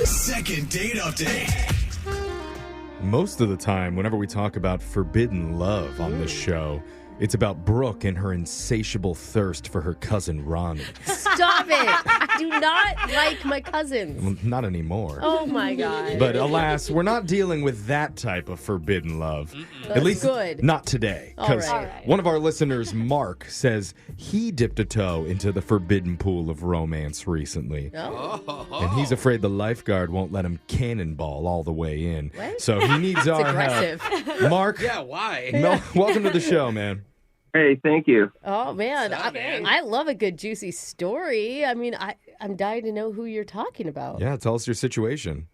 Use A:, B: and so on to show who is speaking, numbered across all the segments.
A: Second date update.
B: Most of the time, whenever we talk about forbidden love on this show, it's about Brooke and her insatiable thirst for her cousin Ronnie.
C: Stop it. I do not like my cousins.
B: Well, not anymore.
C: Oh, my God.
B: But alas, we're not dealing with that type of forbidden love. At least
C: good.
B: not today. Because
C: All right.
B: one of our listeners, Mark, says he dipped a toe into the forbidden pool of romance recently.
C: Oh.
B: And he's afraid the lifeguard won't let him cannonball all the way in.
C: What?
B: So he needs our
C: aggressive.
B: help. Mark,
D: Yeah, why?
B: welcome to the show, man.
E: Hey, thank you.
C: Oh, man.
D: What's up, man?
C: I love a good, juicy story. I mean, I'm dying to know who you're talking about.
B: Yeah, tell us your situation.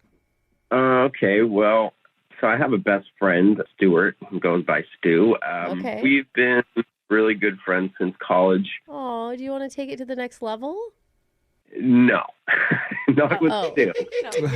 E: Okay, well, so I have a best friend, Stuart, who goes by Stu.
C: Okay.
E: We've been really good friends since college.
C: Oh, do you want to take it to the next level?
E: No, not with
C: Oh.
E: Stu.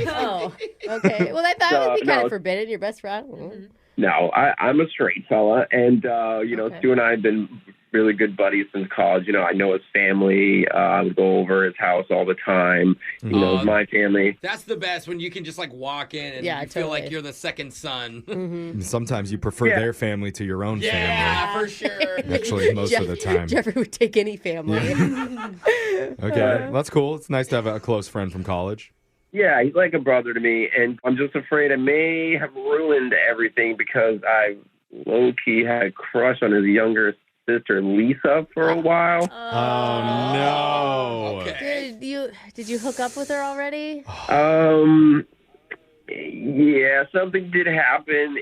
C: Oh, okay. Well, that would be kind
E: No.
C: of forbidden. Your best friend.
E: No, I'm a straight fella, and
C: Okay.
E: Stu and I have been really good buddies since college. You know, I know his family. I would go over his house all the time. He knows my family.
D: That's the best when you can just like walk in and
C: Yeah,
D: you feel like
C: totally.
D: you're the second son.
B: And sometimes you prefer
E: Yeah.
B: their family to your own
D: Yeah, for sure.
B: family. Actually, most of the time.
C: Jeffrey would take any family.
B: Okay, that's cool. It's nice to have a close friend from college.
E: Yeah, he's like a brother to me, and I'm just afraid I may have ruined everything because I low-key had a crush on his younger sister, Lisa, for a while.
B: Oh, no.
D: Okay.
C: Did you hook up with her already?
E: Yeah, something did happen.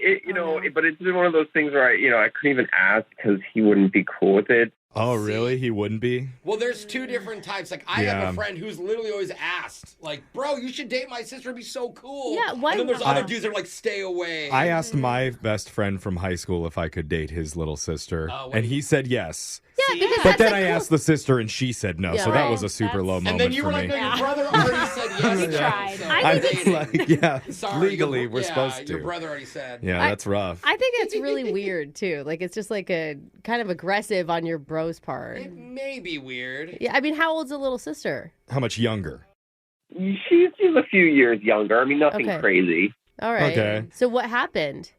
E: But it's been one of those things where I couldn't even ask because he wouldn't be cool with it.
B: Oh, really? He wouldn't be?
D: Well, there's two different types. Like, I
B: Yeah.
D: have a friend who's literally always asked, like, bro, you should date my sister. It'd be so cool.
C: Yeah, why
D: And then there's
C: not?
D: other dudes that are like, stay away.
B: I asked my best friend from high school if I could date his little sister,
D: what
B: and
D: do
B: he said yes.
C: Yeah, because
B: But
C: that's
B: then
C: like
B: I asked the sister, and she said no.
C: Yeah,
B: so that
C: right.
B: was a super low moment
D: and then you
B: for
D: were
B: me.
D: like, no, your brother already said yes.
B: You
F: tried.
D: So
C: I
D: we're
C: think
B: it's
D: dating.
B: like, yeah,
D: Sorry,
B: legally
D: your-
B: we're
D: yeah,
B: supposed to.
D: Your brother already said.
B: Yeah, that's rough.
C: I think that's really weird too. Like it's just like a kind of aggressive on your bro's part.
D: It may be weird.
C: Yeah, I mean, how old's the little sister?
B: How much younger?
E: She's a few years younger. I mean, nothing
C: Okay.
E: crazy.
C: All right.
B: Okay.
C: So what happened?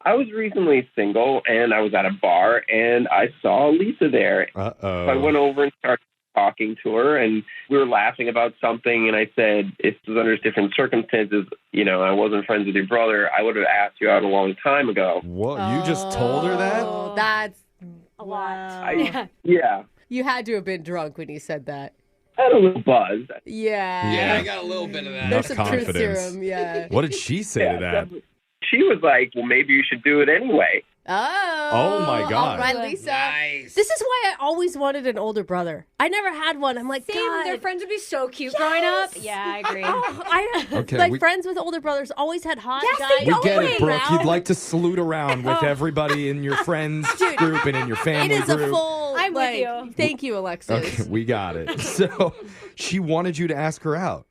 E: I was recently single, and I was at a bar, and I saw Lisa there.
B: Uh-oh.
E: So I went over and started talking to her, and we were laughing about something, and I said, if it was under different circumstances, I wasn't friends with your brother, I would have asked you out a long time ago.
B: What? You just told her that?
C: Oh, that's
F: A lot.
E: Yeah.
C: You had to have been drunk when you said that.
E: I had a little buzz.
C: Yeah.
D: Yeah, I got a little bit of that.
C: There's
B: Enough
C: some truth
B: confidence.
C: serum. Yeah.
B: What did she say to that?
E: definitely. She was like, well, maybe you should do it anyway.
C: Oh.
B: my God.
C: All right, Lisa.
D: Nice.
C: This is why I always wanted an older brother. I never had one. I'm like,
F: Same,
C: God.
F: their friends would be so cute growing up. Yeah, I agree.
B: Okay,
C: my
B: we-
C: friends with older brothers always had hot
F: Yes,
C: guys.
F: they
B: We
F: don't.
B: get it,
F: Always.
B: Brooke. You'd like to salute around with everybody in your friends group and in your
C: It
B: family
C: is
B: group.
C: a full.
F: I'm with
C: like,
F: you.
C: Thank you, Alexis.
B: Okay, we got it. So she wanted you to ask her out.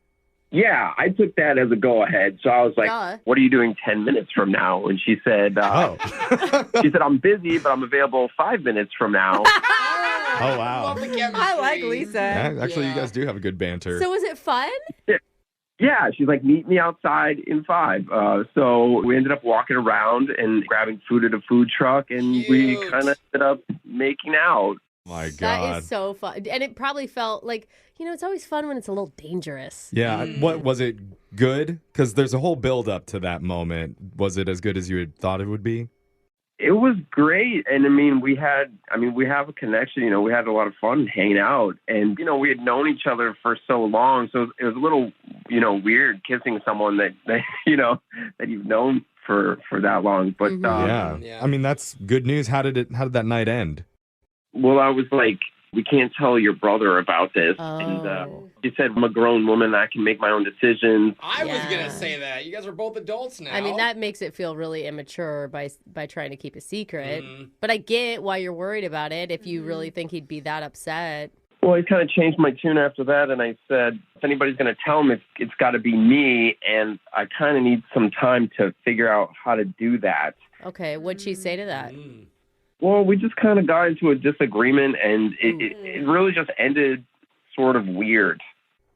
E: Yeah, I took that as a go-ahead. So I was like,
C: Duh.
E: what are you doing 10 minutes from now? And she said, she said, I'm busy, but I'm available 5 minutes from now.
B: Oh, wow.
D: Love the chemistry.
C: I like Lisa.
B: Yeah, actually, you
D: Yeah.
B: guys do have a good banter.
C: So was it fun?
E: Yeah, she's like, meet me outside in 5. So we ended up walking around and grabbing food at a food truck, and we
D: Cute.
E: kind of ended up making out.
B: My
C: That
B: God.
C: is so fun. And it probably felt like, it's always fun when it's a little dangerous.
B: Yeah. What was it good? Because there's a whole build up to that moment. Was it as good as you had thought it would be?
E: It was great. And we have a connection, we had a lot of fun hanging out, and, we had known each other for so long. So it was a little, weird kissing someone that that you've known for that long. But,
B: Yeah.
D: Yeah.
B: I mean, that's good news. How did that night end?
E: well, I was like, we can't tell your brother about this.
C: Oh.
E: And she said, I'm a grown woman. I can make my own decisions.
D: I was
C: Yeah.
D: going to say that. You guys are both adults now.
C: I mean, that makes it feel really immature by trying to keep a secret.
D: Mhm.
C: But I get why you're worried about it if you really think he'd be that upset.
E: Well, I kind of changed my tune after that, and I said, if anybody's going to tell him, it's got to be me, and I kind of need some time to figure out how to do that.
C: Okay, what'd she say to that?
D: Mm.
E: Well, we just kind of got into a disagreement, and it really just ended sort of weird.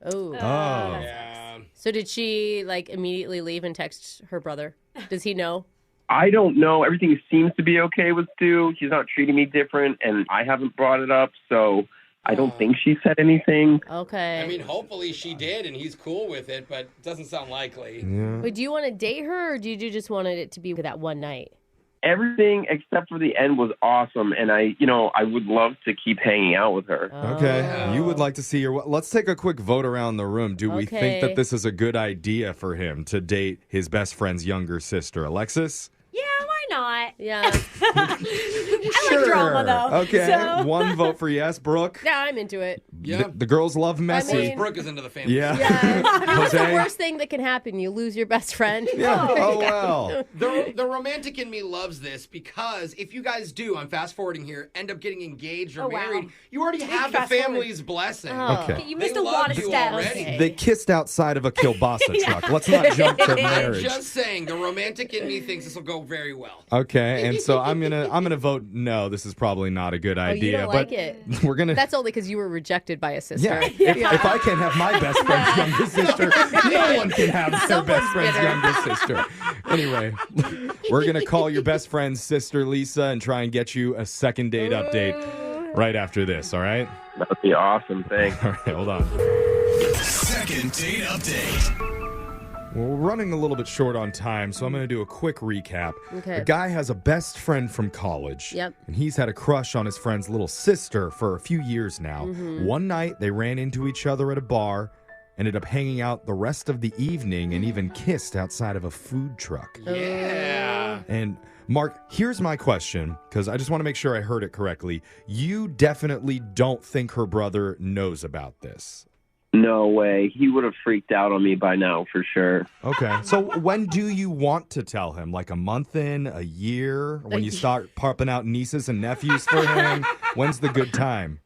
C: Oh.
B: Oh.
D: Yeah.
C: So did she like immediately leave and text her brother? Does he know?
E: I don't know. Everything seems to be okay with Stu. He's not treating me different, and I haven't brought it up, so I don't think she said anything.
C: Okay.
D: I mean, hopefully she did, and he's cool with it, but it doesn't sound likely.
B: Yeah.
C: Wait, do you want to date her, or do you just wanted it to be that one night?
E: Everything except for the end was awesome, and I would love to keep hanging out with her.
B: Okay.
C: Oh.
B: You would like to see your. Let's take a quick vote around the room. Do we think
C: Okay.
B: that this is a good idea for him to date his best friend's younger sister, Alexis?
F: Yeah, why not?
C: Yeah.
F: I like drama, though.
B: Okay.
F: So.
B: One vote for yes, Brooke.
C: Yeah, I'm into it.
D: Yeah.
B: The girls love messy.
C: mean-
D: Brooke is into the family.
B: yeah.
C: Yeah. What's the
B: Jose?
C: worst thing that can happen? You lose your best friend.
B: Yeah. Oh, well.
D: The romantic in me loves this because if you guys do, I'm fast forwarding here, end up getting engaged or
F: Oh, wow.
D: married, you already have the
F: fast forward.
D: family's blessing.
C: Oh.
B: Okay.
F: You missed
D: They
F: a lot of
D: love you
F: steps.
D: already.
C: Okay.
B: They kissed outside of a kielbasa truck. Let's not jump to
D: I'm
B: marriage.
D: just saying, the romantic in me thinks this will go very well.
B: Okay, and so I'm gonna vote no. This is probably not a good
C: Oh,
B: idea.
C: you don't
B: but
C: like it.
B: we're gonna.
C: That's only because you were rejected by a sister.
B: yeah. If I can't have my best friend's younger sister, no one can have their best friend's
C: bitter.
B: younger sister. Anyway, we're gonna call your best friend's sister Lisa and try and get you a second date update right after this. All right.
E: That would be awesome. Thanks.
B: All right. Hold on.
A: Second date update.
B: Well, we're running a little bit short on time, so I'm going to do a quick recap.
C: Okay.
B: A guy has a best friend from college.
C: Yep.
B: And he's had a crush on his friend's little sister for a few years now. One night, they ran into each other at a bar, ended up hanging out the rest of the evening, and even kissed outside of a food truck.
D: Yeah.
B: And Mark, here's my question, because I just want to make sure I heard it correctly. You definitely don't think her brother knows about this.
E: No way. He would have freaked out on me by now for sure.
B: Okay. So when do you want to tell him? Like a month in, a year? When you start popping out nieces and nephews for him? When's the good time?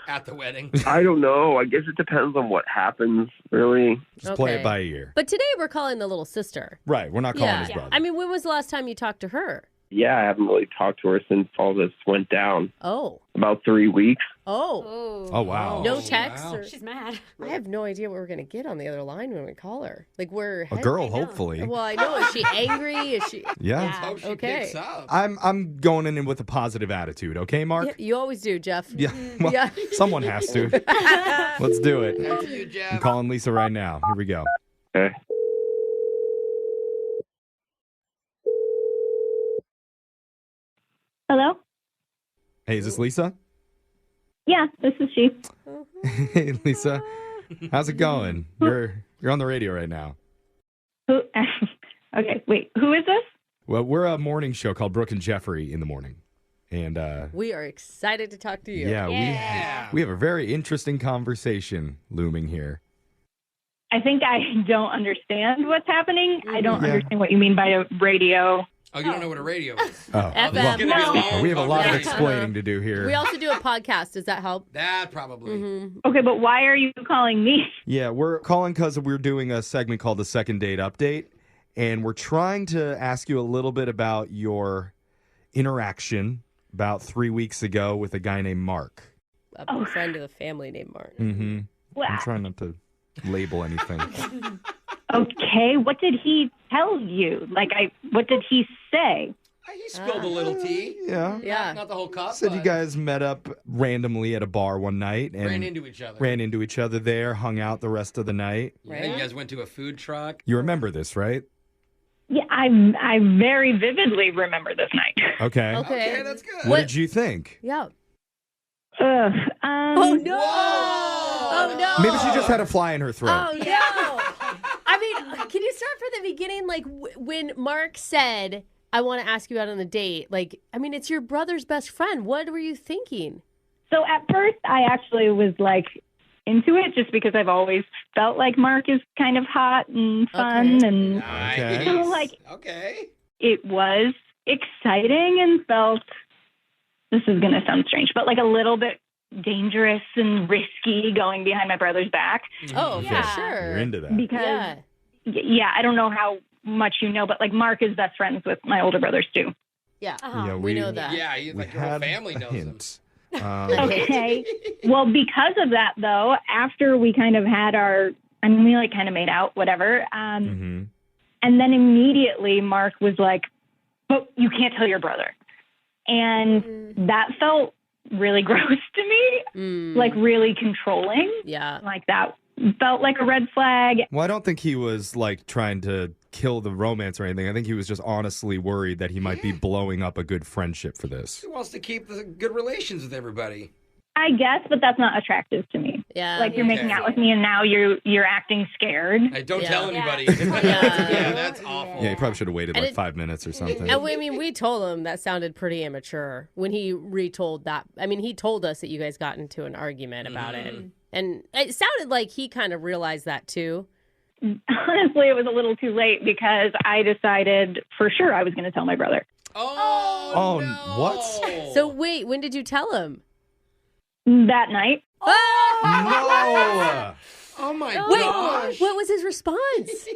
D: At the wedding.
E: I don't know. I guess it depends on what happens, really.
B: Just play
C: Okay.
B: it by ear.
C: But today we're calling the little sister.
B: Right. We're not calling his
F: Yeah.
B: brother.
C: I mean, when was the last time you talked to her?
E: Yeah, I haven't really talked to her since all this went down.
C: Oh.
E: About 3 weeks.
C: Oh.
B: Oh, wow.
C: No
D: Oh,
C: text?
D: wow.
C: Or...
F: She's mad.
C: I have no idea what we're going to get on the other line when we call her. Like, we're...
B: A girl,
F: I know.
B: hopefully.
C: Well, I know. Is she angry? Is she...
B: Yeah.
D: Hope she
C: Okay.
D: picks up.
B: I'm going in with a positive attitude. Okay, Mark?
C: Yeah, you always do, Jeff.
B: Yeah. Well,
C: Yeah.
B: someone has to. Let's do it.
D: After you, Jeff.
B: I'm calling Lisa right now. Here we go.
E: Okay.
G: Hello?
B: Hey, is this Lisa?
G: Yeah, this is she.
B: Hey, Lisa. How's it going? You're on the radio right now.
G: Who? Okay, wait. Who is this?
B: Well, we're a morning show called Brooke and Jeffrey in the morning. And
C: We are excited to talk to you.
B: yeah,
D: Yeah.
B: we have a very interesting conversation looming here.
G: I think I don't understand what's happening. I don't
B: Yeah.
G: understand what you mean by a radio.
D: Oh, you don't know what a radio is?
B: Oh,
C: FM.
B: well,
D: It's gonna be a long
B: we have a lot of
D: conversation.
B: explaining to do here.
C: We also do a podcast. Does that help?
D: That probably.
C: Mm-hmm.
G: Okay, but why are you calling me?
B: Yeah, we're calling because we're doing a segment called the Second Date Update, and we're trying to ask you a little bit about your interaction about 3 weeks ago with a guy named Mark.
C: A friend of the family named Martin.
B: Mm-hmm.
G: Wow.
B: I'm trying not to label anything.
G: Okay, what did he tell you? What did he say?
D: He spilled a little tea.
B: Yeah.
C: Yeah.
D: Not the whole cup.
B: Said you
D: but
B: guys met up randomly at a bar one night and
D: ran into each other.
B: ran into each other there, hung out the rest of the night.
D: Yeah, you guys went to a food truck.
B: You remember this, right?
G: Yeah, I very vividly remember this night.
B: Okay.
C: Okay.
D: Okay, that's good.
B: What did you think?
C: Yeah.
G: Ugh.
C: Oh, no.
D: Whoa!
C: Oh, no.
B: Maybe she just had a fly in her throat.
C: Oh, no. I mean, can you start from the beginning? Like, when Mark said, I want to ask you out on a date. Like, I mean, it's your brother's best friend. What were you thinking?
G: So at first, I actually was into it just because I've always felt like Mark is kind of hot and fun,
C: Okay.
G: and
D: Nice.
G: So,
D: Okay.
G: it was exciting and felt, this is going to sound strange, but a little bit dangerous and risky going behind my brother's back
C: Oh,
F: Yeah.
C: for sure.
B: You're into that.
G: because,
C: Yeah.
G: yeah, I don't know how much you know, but Mark is best friends with my older brothers too.
C: Yeah.
F: Uh-huh.
B: Yeah,
C: We know that.
D: Yeah,
B: we
D: like your whole
B: had
D: family
B: a
D: knows him.
B: hint.
G: Okay. Well, because of that, though, after we kind of had our And we like kind of made out, whatever. And then immediately Mark was like, "But you can't tell your brother." And that felt really gross to me, like really controlling.
C: Yeah.
G: Like that felt like a red flag.
B: Well, I don't think he was like trying to kill the romance or anything. I think he was just honestly worried that he might be blowing up a good friendship for this.
D: He wants to keep the good relations with everybody.
G: I guess, but that's not attractive to me.
C: Yeah.
G: Like you're making out with me and now you're acting scared.
D: Hey, don't
C: Yeah.
D: tell anybody.
C: Yeah.
D: Yeah, that's awful.
B: Yeah, he probably should have waited like
C: it-
B: 5 minutes or something.
C: And we told him that sounded pretty immature when he retold that. I mean, he told us that you guys got into an argument about it. And it sounded like he kind of realized that too.
G: Honestly, it was a little too late because I decided for sure I was going to tell my brother.
D: Oh,
B: no. What?
C: So wait, when did you tell him?
G: That night.
B: No!
D: Oh my
C: Wait,
D: gosh.
C: what was his response?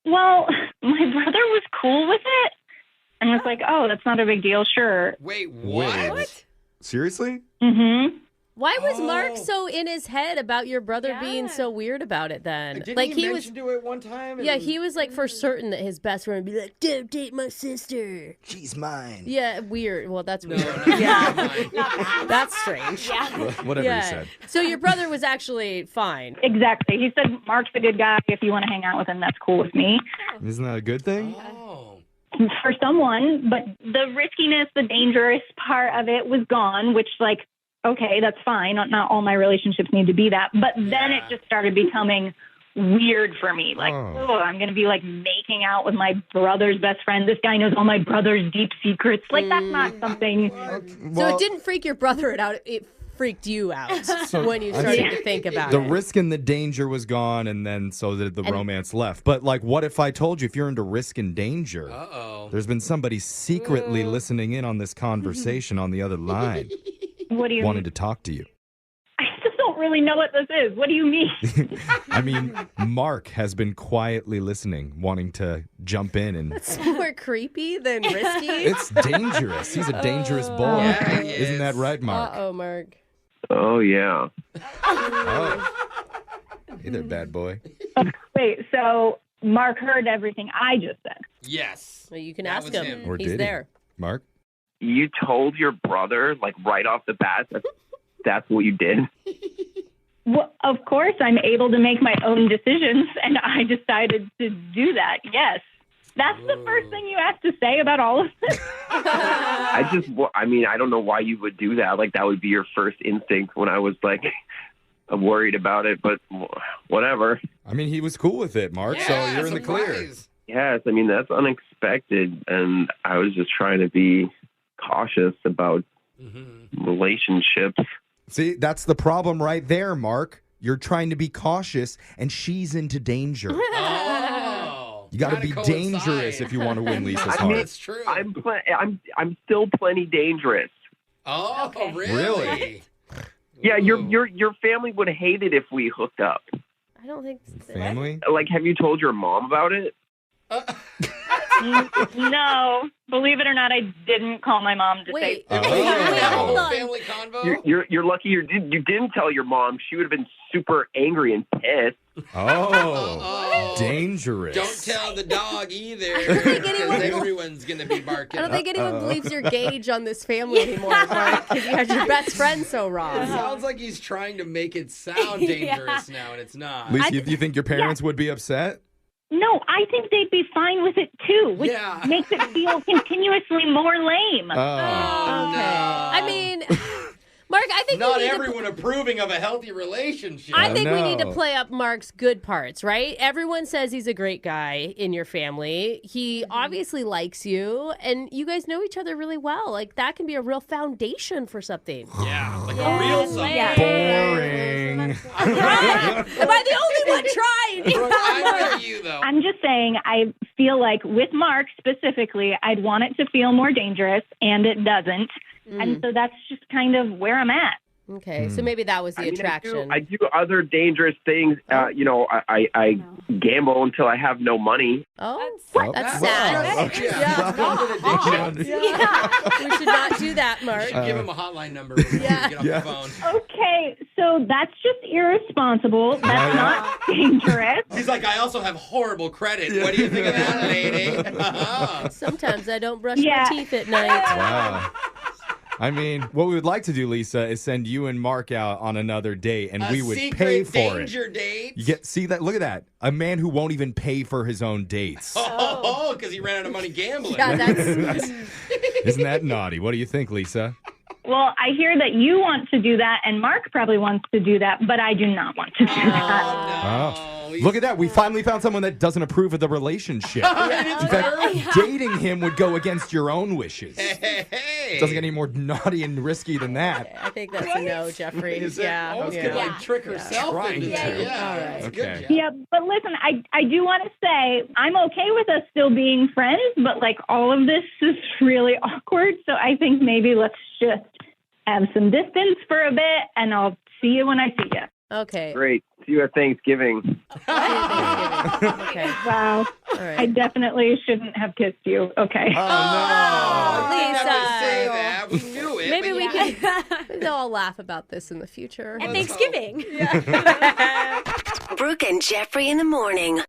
G: Well, my brother was cool with it and was like, "Oh, that's not a big deal, sure."
D: Wait, what?
B: Wait. Seriously?
G: Mm-hmm.
C: Why was Mark
D: Oh.
C: so in his head about your brother being so weird about it then?
D: Didn't
C: like
D: he
C: was
D: mention to it one time?
C: Yeah, he was like for certain that his best friend would be like, "Don't date my sister."
B: She's mine.
C: Yeah, weird. Well, that's weird.
D: Yeah.
C: That's strange.
B: Whatever
C: Yeah.
B: he said.
C: So your brother was actually fine.
G: Exactly. He said, "Mark's a good guy. If you want to hang out with him, that's cool with me."
B: Isn't that a good thing?
D: Oh.
G: For someone, but the riskiness, the dangerous part of it was gone, which like, okay, that's fine. Not all my relationships need to be that. But then it just started becoming weird for me. Like, I'm going to be like making out with my brother's best friend. This guy knows all my brother's deep secrets. Like, that's not something.
C: So it didn't freak your brother out. It freaked you out when you started to think about
B: The
C: it.
B: risk and the danger was gone, and then so did the romance left. But like, what if I told you if you're into risk and danger, there's been somebody secretly listening in on this conversation on the other line,
G: What do you
B: wanted
G: mean?
B: to talk to you.
G: I just don't really know what this is. What do you mean?
B: I mean, Mark has been quietly listening, wanting to jump in, and
C: It's more creepy than risky.
B: it's dangerous. He's a dangerous boy.
D: Yeah, he
B: Isn't that
D: is.
B: right, Mark?
C: Uh-oh, Mark.
E: Oh, yeah.
B: Oh. Hey there, bad boy.
G: Wait, so Mark heard everything I just said.
D: Yes.
C: Well, you can
D: That
C: ask
D: was
C: him.
D: him.
B: Or
C: He's
B: did he?
C: there.
B: Mark?
E: You told your brother, like, right off the bat, that's what you did?
G: Well, of course, I'm able to make my own decisions, and I decided to do that. Yes. That's the first thing you have to say about all of this.
E: I mean, I don't know why you would do that. Like, that would be your first instinct when I was, like, worried about it, but whatever.
B: I mean, he was cool with it, Mark, so you're in the clear.
D: surprise.
E: Yes, I mean, that's unexpected, and I was just trying to be cautious about relationships.
B: See, that's the problem right there, Mark. You're trying to be cautious, and she's into danger.
D: Oh.
B: You got to
D: Kinda
B: be
D: coincide.
B: dangerous if you want to win Lisa's
E: I
B: heart.
E: mean,
D: That's true.
E: I'm still plenty dangerous.
D: Oh, really?
B: Really?
E: Yeah,
D: Ooh.
E: your family would hate it if we hooked up.
C: I don't think
B: Family?
E: Like, have you told your mom about it?
G: No, believe it or not, I didn't call my mom to
C: Wait.
G: say.
C: Wait,
B: Oh.
C: hold on.
D: Family convo?
E: You're lucky you didn't tell your mom. She would have been super angry and pissed.
B: Oh, dangerous.
D: Don't tell the dog either.
C: think anyone-
D: Because everyone's going to be barking.
C: I don't think anyone believes your gauge on this family anymore, Mark, because you had your best friend so
D: It
C: wrong.
D: sounds like he's trying to make it sound dangerous now, and it's not.
B: Lisa, you think your parents would be upset?
G: No, I think they'd be fine with it too, which
D: Yeah.
G: makes it feel continuously more lame.
D: Oh,
C: Okay.
D: no.
C: I mean, Mark, I think
D: Not
C: we need
D: everyone approving of a healthy relationship.
C: I think we need to
B: know.
C: play up Mark's good parts, right? Everyone says he's a great guy in your family. He obviously likes you, and you guys know each other really well. Like, that can be a real foundation for something.
D: Yeah, like a real something.
B: Boring.
C: Am I the only one trying?
D: Brooke, I'm with you, though.
G: I'm just saying, I feel like with Mark specifically, I'd want it to feel more dangerous, and it doesn't. And so that's just kind of where I'm at.
C: Okay, so maybe that was the
E: I mean,
C: attraction.
E: I do other dangerous things. I gamble until I have no money.
C: Oh,
B: Well,
C: that's
B: well,
C: sad.
B: okay.
C: Yeah. We should not do that, Mark.
D: You should give him a hotline number before you get off
B: Yeah.
D: the phone.
G: Okay, So that's just irresponsible. That's not dangerous.
D: She's like, I also have horrible credit. What do you think of that, lady?
C: Sometimes I don't brush
G: Yeah.
C: my teeth at night.
B: Wow. I mean, what we would like to do, Lisa, is send you and Mark out on another date, and we would
D: secret
B: pay for
D: danger
B: it.
D: date.
B: You see that? Look at that. A man who won't even pay for his own dates.
D: Oh, because he ran out of money gambling.
C: Yeah, that's
B: Isn't that naughty? What do you think, Lisa?
G: Well, I hear that you want to do that, and Mark probably wants to do that, but I do not want to do that.
B: Oh. Look at that. We finally found someone that doesn't approve of the relationship. In fact, dating him would go against your own wishes.
D: Hey.
B: Doesn't get any more naughty and risky than that.
C: I think that's a no, Jeffrey.
D: Is it?
C: Yeah.
D: Almost
C: yeah.
D: could like trick herself
B: Trying
D: into
B: to.
D: that. Yeah.
C: All right.
D: That's
B: Okay.
D: good, Jeff.
G: Yeah, but listen, I do want to say I'm okay with us still being friends, but like all of this is really awkward. So I think maybe let's just have some distance for a bit, and I'll see you when I see you.
C: Okay.
E: Great. See you at Thanksgiving.
C: Okay.
G: Wow.
C: All
G: I
C: right.
G: definitely shouldn't have kissed you. Okay.
D: Oh, you
C: Lisa.
D: never say that. We knew it.
C: Maybe
D: but
C: we
D: you-
C: can. Maybe they'll all laugh about this in the future.
F: At Thanksgiving.
H: Brooke and Jeffrey in the morning.